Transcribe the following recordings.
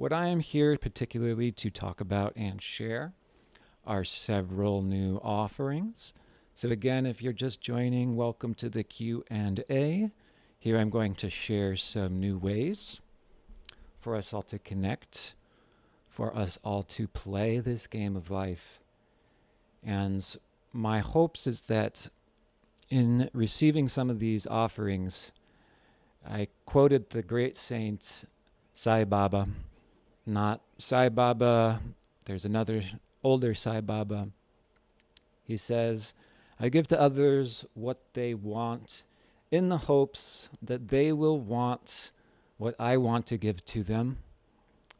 What I am here particularly to talk about and share are several new offerings. So again, if you're just joining, welcome to the Q&A. Here I'm going to share some new ways for us all to connect, for us all to play this game of life. And my hopes is that in receiving some of these offerings, I quoted the great saint Sai Baba, not Sai Baba, there's another older Sai Baba. He says, I give to others what they want in the hopes that they will want what I want to give to them.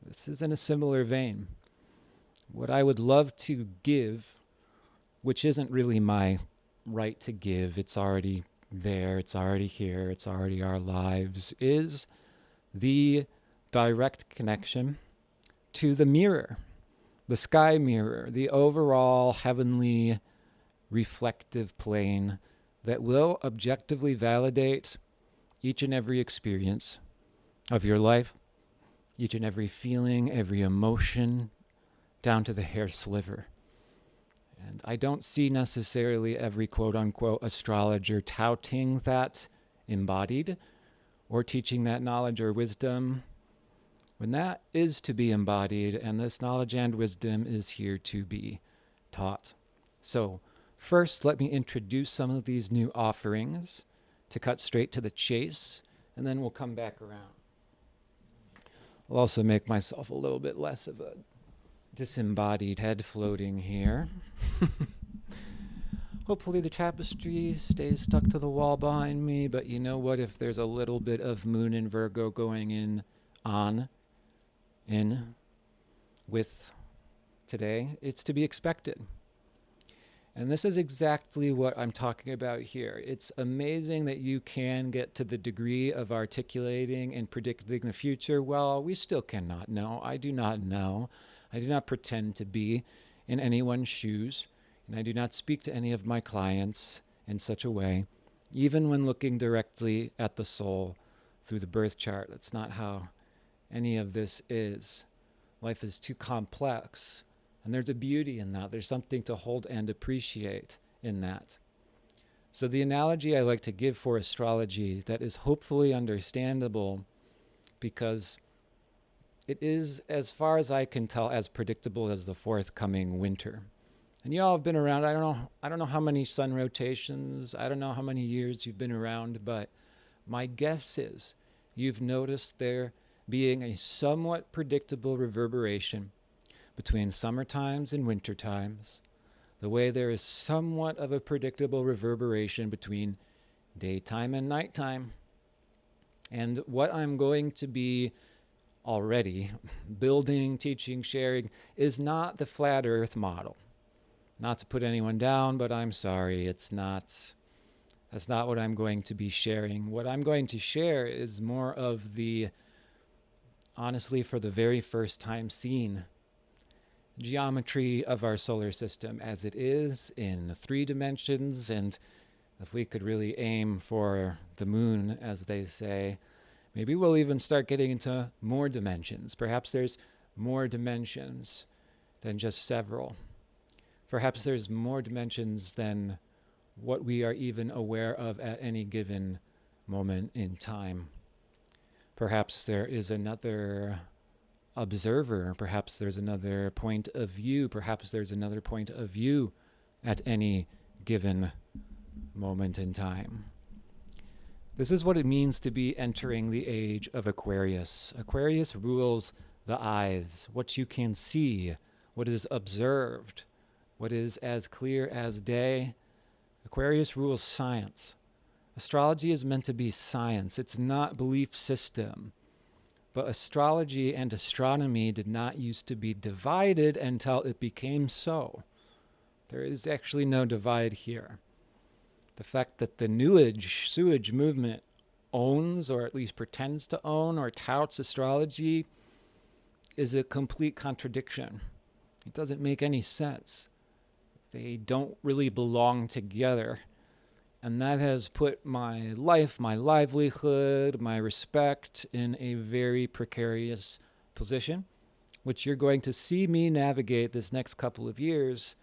This is in a similar vein. What I would love to give, which isn't really my right to give, it's already there, it's already here, it's already our lives, is the direct connection to the mirror, the sky mirror, the overall heavenly reflective plane that will objectively validate each and every experience of your life, each and every feeling, every emotion, down to the hair sliver. And I don't see necessarily every quote-unquote astrologer touting that embodied or teaching that knowledge or wisdom when that is to be embodied, and this knowledge and wisdom is here to be taught. So first, let me introduce some of these new offerings to cut straight to the chase, and then we'll come back around. I'll also make myself a little bit less of a disembodied head floating here. Hopefully the tapestry stays stuck to the wall behind me, but you know what? If there's a little bit of moon in Virgo going in with today, it's to be expected. And this is exactly what I'm talking about here. It's amazing that you can get to the degree of articulating and predicting the future. Well, we still cannot know. I do not know. I do not pretend to be in anyone's shoes, and I do not speak to any of my clients in such a way, even when looking directly at the soul through the birth chart. That's not how any of this is. Life is too complex, and there's a beauty in that. There's something to hold and appreciate in that. So the analogy I like to give for astrology that is hopefully understandable, because it is, as far as I can tell, as predictable as the forthcoming winter. And you all have been around. I don't know how many sun rotations, I don't know how many years you've been around, but my guess is you've noticed there being a somewhat predictable reverberation between summer times and winter times, the way there is somewhat of a predictable reverberation between daytime and nighttime. And what I'm going to be already building, teaching, sharing is not the flat earth model. Not to put anyone down, but I'm sorry, that's not what I'm going to be sharing. What I'm going to share is more of the, honestly, for the very first time seen geometry of our solar system as it is in 3 dimensions. And if we could really aim for the moon, as they say, maybe we'll even start getting into more dimensions. Perhaps there's more dimensions than just several. Perhaps there's more dimensions than what we are even aware of at any given moment in time. Perhaps there is another observer. Perhaps there's another point of view. Perhaps there's another point of view at any given moment in time. This is what it means to be entering the age of Aquarius. Aquarius rules the eyes, what you can see, what is observed, what is as clear as day. Aquarius rules science. Astrology is meant to be science. It's not belief system. But astrology and astronomy did not used to be divided until it became so. There is actually no divide here. The fact that the New Age, Sewage movement owns, or at least pretends to own, or touts astrology is a complete contradiction. It doesn't make any sense. They don't really belong together. And that has put my life, my livelihood, my respect in a very precarious position, which you're going to see me navigate this next couple of years.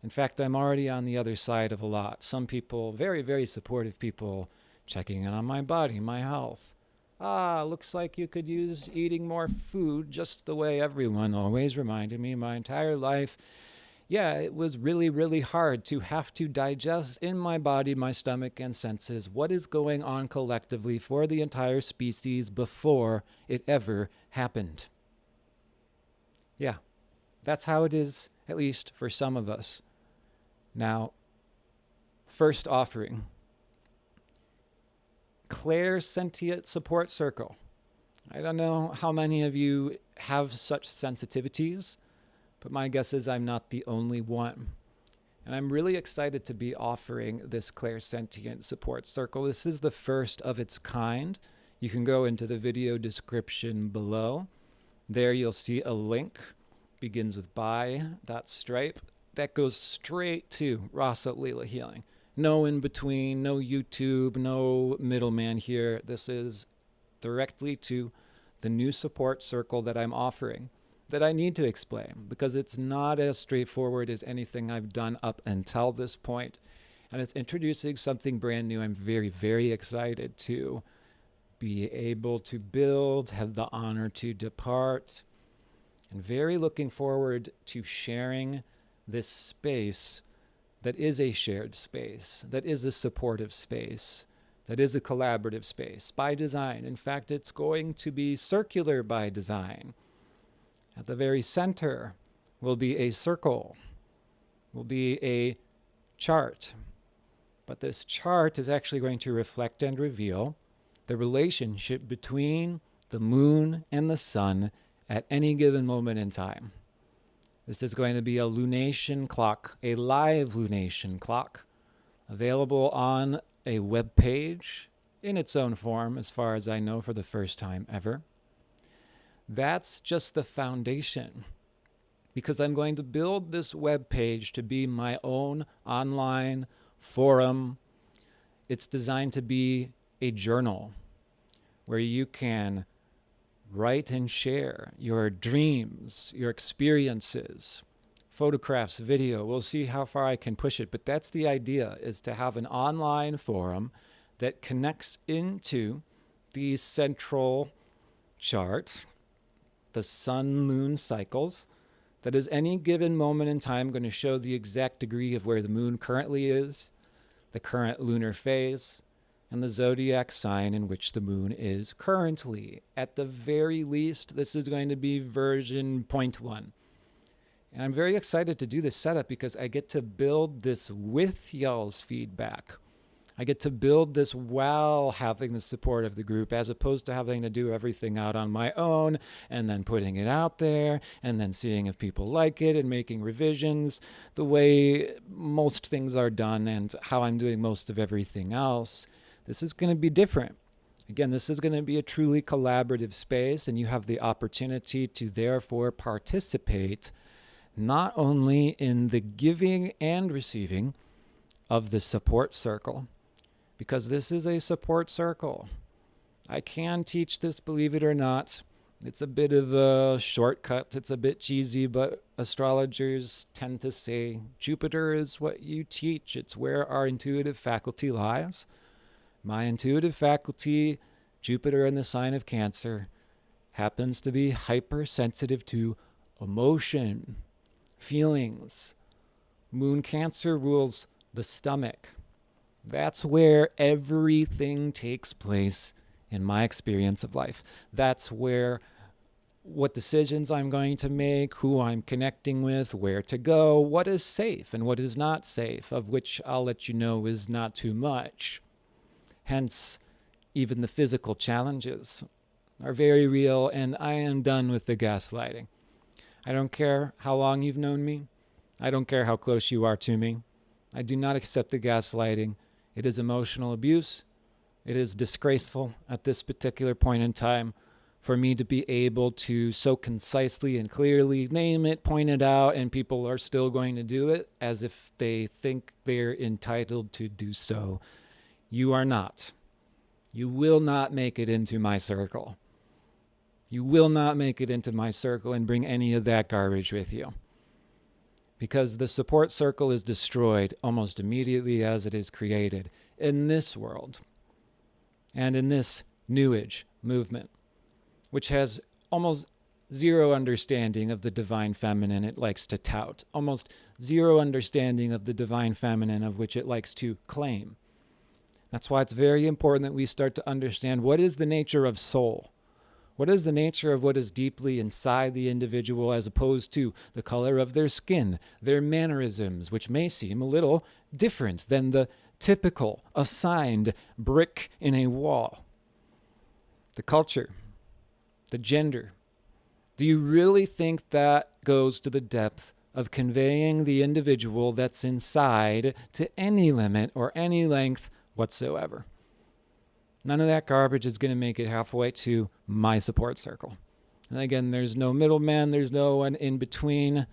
In fact, I'm already on the other side of a lot. Some people, very, very supportive people, checking in on my body, my health. Looks like you could use eating more food, just the way everyone always reminded me my entire life. Yeah, it was really, really hard to have to digest in my body, my stomach, and senses what is going on collectively for the entire species before it ever happened. Yeah, that's how it is, at least for some of us. Now, first offering. Clairsentient support circle. I don't know how many of you have such sensitivities, but my guess is I'm not the only one. And I'm really excited to be offering this clairsentient support circle. This is the first of its kind. You can go into the video description below. There you'll see a link. Begins with buy.stripe. That goes straight to Rasa Leela Healing. No in between, no YouTube, no middleman here. This is directly to the new support circle that I'm offering, that I need to explain because it's not as straightforward as anything I've done up until this point. And it's introducing something brand new. I'm very, very excited to be able to build, have the honor to depart, and very looking forward to sharing this space that is a shared space, that is a supportive space, that is a collaborative space by design. In fact, it's going to be circular by design. At the very center will be a circle, will be a chart. But this chart is actually going to reflect and reveal the relationship between the moon and the sun at any given moment in time. This is going to be a lunation clock, a live lunation clock, available on a web page in its own form, as far as I know, for the first time ever. That's just the foundation, because I'm going to build this web page to be my own online forum. It's designed to be a journal where you can write and share your dreams, your experiences, photographs, video. We'll see how far I can push it, but that's the idea, is to have an online forum that connects into the central chart, the sun-moon cycles, that is any given moment in time going to show the exact degree of where the moon currently is, the current lunar phase, and the zodiac sign in which the moon is currently. At the very least, this is going to be version 0.1. And I'm very excited to do this setup because I get to build this with y'all's feedback. I get to build this while having the support of the group, as opposed to having to do everything out on my own and then putting it out there and then seeing if people like it and making revisions the way most things are done and how I'm doing most of everything else. This is going to be different. Again, this is going to be a truly collaborative space, and you have the opportunity to therefore participate not only in the giving and receiving of the support circle, because this is a support circle. I can teach this, believe it or not. It's a bit of a shortcut. It's a bit cheesy, but astrologers tend to say Jupiter is what you teach. It's where our intuitive faculty lies. My intuitive faculty, Jupiter in the sign of Cancer, happens to be hypersensitive to emotion, feelings. Moon Cancer rules the stomach. That's where everything takes place in my experience of life. That's where what decisions I'm going to make, who I'm connecting with, where to go, what is safe and what is not safe, of which I'll let you know is not too much. Hence, even the physical challenges are very real, and I am done with the gaslighting. I don't care how long you've known me. I don't care how close you are to me. I do not accept the gaslighting. It is emotional abuse. It is disgraceful at this particular point in time for me to be able to so concisely and clearly name it, point it out, and people are still going to do it as if they think they're entitled to do so. You are not. You will not make it into my circle. You will not make it into my circle and bring any of that garbage with you. Because the support circle is destroyed almost immediately as it is created in this world and in this New Age movement, which has almost zero understanding of the divine feminine it likes to tout, almost zero understanding of the divine feminine of which it likes to claim. That's why it's very important that we start to understand what is the nature of soul. What is the nature of what is deeply inside the individual as opposed to the color of their skin, their mannerisms, which may seem a little different than the typical assigned brick in a wall. The culture, the gender. Do you really think that goes to the depth of conveying the individual that's inside to any limit or any length whatsoever? None of that garbage is going to make it halfway to my support circle. And again, there's no middleman, there's no one in between.